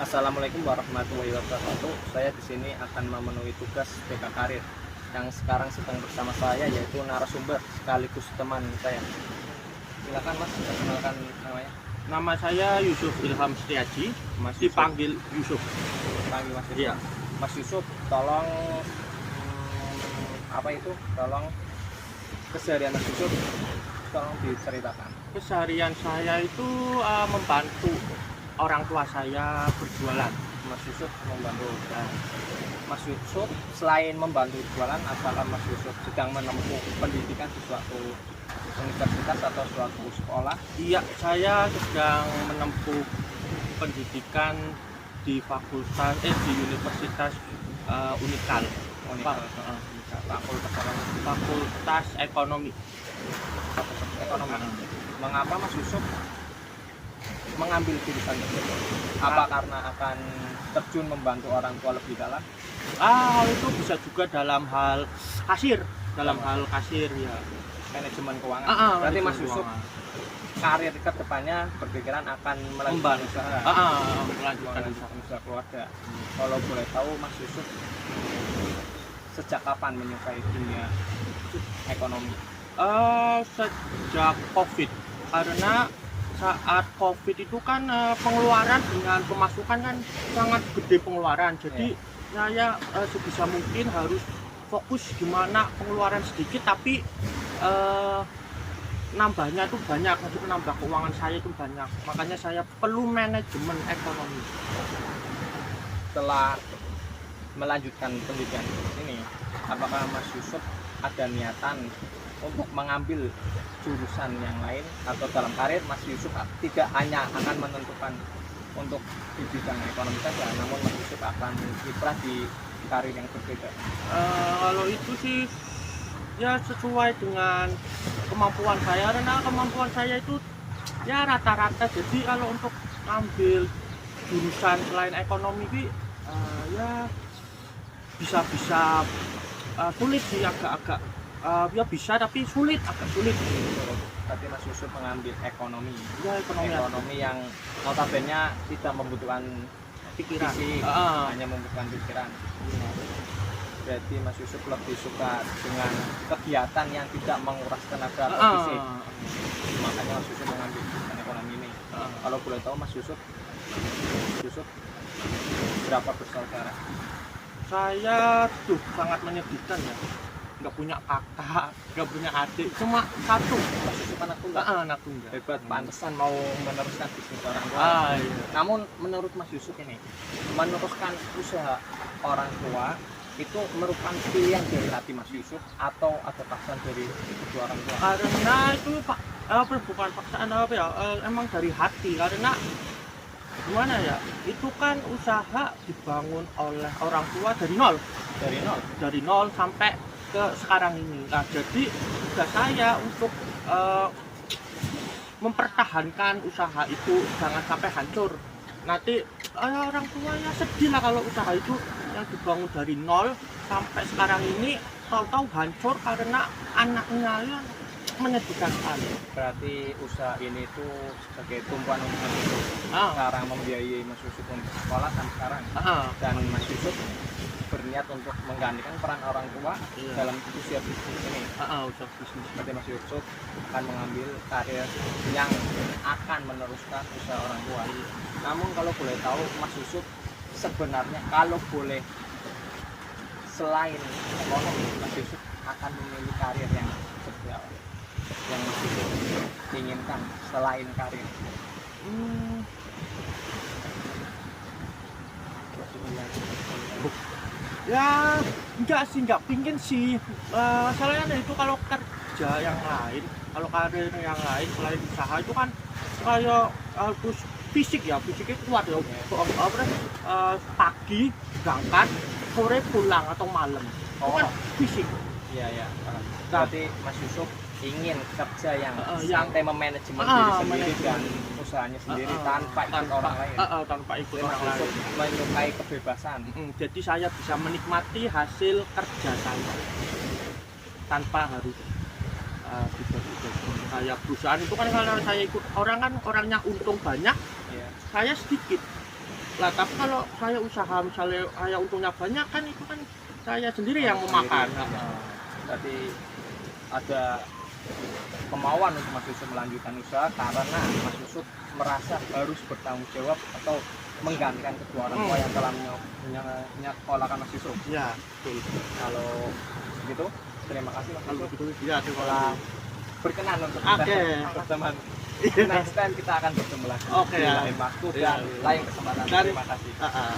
Assalamualaikum warahmatullahi wabarakatuh. Saya di sini akan memenuhi tugas BK Karir yang sekarang sedang bersama saya, yaitu narasumber sekaligus teman saya. Silakan Mas, perkenalkan namanya. Nama saya Yusuf Ilham Setiaji, Mas Yusuf. dipanggil Yusuf. Panggil Mas Yusuf. Iya. Mas Yusuf, tolong Tolong keseharian Mas Yusuf, tolong diceritakan. Keseharian saya itu membantu orang tua saya berjualan. Mas Yusuf membantu. Mas Yusuf selain membantu jualan, apakah Mas Yusuf sedang menempuh pendidikan di suatu universitas atau suatu sekolah? Iya, saya sedang menempuh pendidikan di di Universitas Unikal. Fakultas apa? Fakultas Ekonomi. Ekonomi. Mengapa Mas Yusuf mengambil jurusan tersebut? Apa karena akan terjun membantu orang tua lebih dalam? Hal itu bisa juga dalam hal kasir, ya. Manajemen keuangan. Berarti Mas manajemen Yusuf keuangan. karir ke depannya berpikiran akan melanjutkan usaha. Melanjutkan usaha keluarga. Kalau boleh tahu Mas Yusuf sejak kapan menyukai dunia ekonomi? Sejak COVID, karena saat COVID itu kan pengeluaran dengan pemasukan kan sangat gede pengeluaran. Jadi saya sebisa mungkin harus fokus gimana pengeluaran sedikit tapi nambahnya tuh banyak, maksudnya nambah keuangan saya itu banyak. Makanya saya perlu manajemen ekonomi. Setelah melanjutkan pendidikan ini, apakah Mas Yusuf ada niatan untuk mengambil jurusan yang lain, atau dalam karir Mas Yusuf tidak hanya akan menentukan untuk di bidang ekonomi saja, namun Mas Yusuf akan kiprah di karir yang berbeda? Kalau itu sih ya sesuai dengan kemampuan saya, karena kemampuan saya itu ya rata-rata. Jadi kalau untuk ambil jurusan selain ekonomi ya bisa sulit sih, agak-agak ya bisa tapi agak sulit. Berarti Mas Yusuf mengambil ekonomi. Ya, ekonomi yang notabene tidak membutuhkan pikiran, fisik, hanya membutuhkan pikiran. Berarti Mas Yusuf lebih suka dengan kegiatan yang tidak menguras tenaga atau fisik. Makanya Mas Yusuf mengambil jurusan ekonomi ini. Kalau boleh tahu Mas Yusuf berapa bersaudara? Saya sangat menyedihkan ya, nggak punya kakak, nggak punya adik, cuma satu. Mas Yusuf anak tunggal. Anak tunggal. Hebat, pantesan mau meneruskan bisnis orang tua. Iya. Namun menurut Mas Yusuf ini, meneruskan usaha orang tua itu merupakan pilihan dari hati Mas Yusuf atau ada paksaan dari kedua orang tua? Karena itu bukan paksaan emang dari hati. Karena gimana ya, itu kan usaha dibangun oleh orang tua dari nol sampai ke sekarang ini. Nah, jadi tugas saya untuk mempertahankan usaha itu jangan sampai hancur. Nanti orang tua ya sedih lah kalau usaha itu yang dibangun dari nol sampai sekarang ini tahu-tahu hancur karena anaknya ya, menyedihkan sekali. Berarti usaha ini tuh sebagai tumpuan untuk Mas Yusuf. Sekarang membiayai Mas Yusuf untuk sekolah sampai sekarang. Dan Mas Yusuf berniat untuk menggantikan peran orang tua dalam usia bisnis ini. Usaha bisnis. Berarti Mas Yusuf akan mengambil karir yang akan meneruskan usaha orang tua. Namun kalau boleh tahu Mas Yusuf sebenarnya kalau boleh selain ekonomi, Mas Yusuf akan memilih karir yang seperti apa? Yang Mas Yusuf inginkan selain karir? Ya enggak pingin sih. Masalahnya itu kalau kerja yang lain, kalau karir yang lain selain usaha itu kan kayak harus fisiknya kuat ya. Pagi berangkat, sore pulang atau malam. Itu kan fisik. Iya. Berarti Mas Yusuf ingin kerja yang santai, memanajemen diri sendiri dan usahanya sendiri tanpa ikut orang lain. Tanpa ikut orang Mas Yusuf lain. menyukai kebebasan. Jadi saya bisa menikmati hasil kerja saya tanpa harus kayak perusahaan itu kan kalau saya ikut orang kan orangnya untung banyak, saya sedikit. Lah tapi kalau saya usaha misalnya saya untungnya banyak kan itu kan saya sendiri yang memakan. Nah, berarti ada kemauan untuk Mas Yusuf melanjutkan usaha karena Mas Yusuf merasa harus bertanggung jawab atau menggantikan kedua orang tua yang telah menyekolahkan Mas Yusuf. Ya, betul. Kalau begitu, terima kasih Mas Kalau Yusuf begitu ya terima telah kasih. berkenan untuk Oke. berteman. Next time kita akan bertemu lagi Oke, di ya. lain waktu Iya, dan iya. lain kesempatan. Dan- Terima kasih. Ah, ah.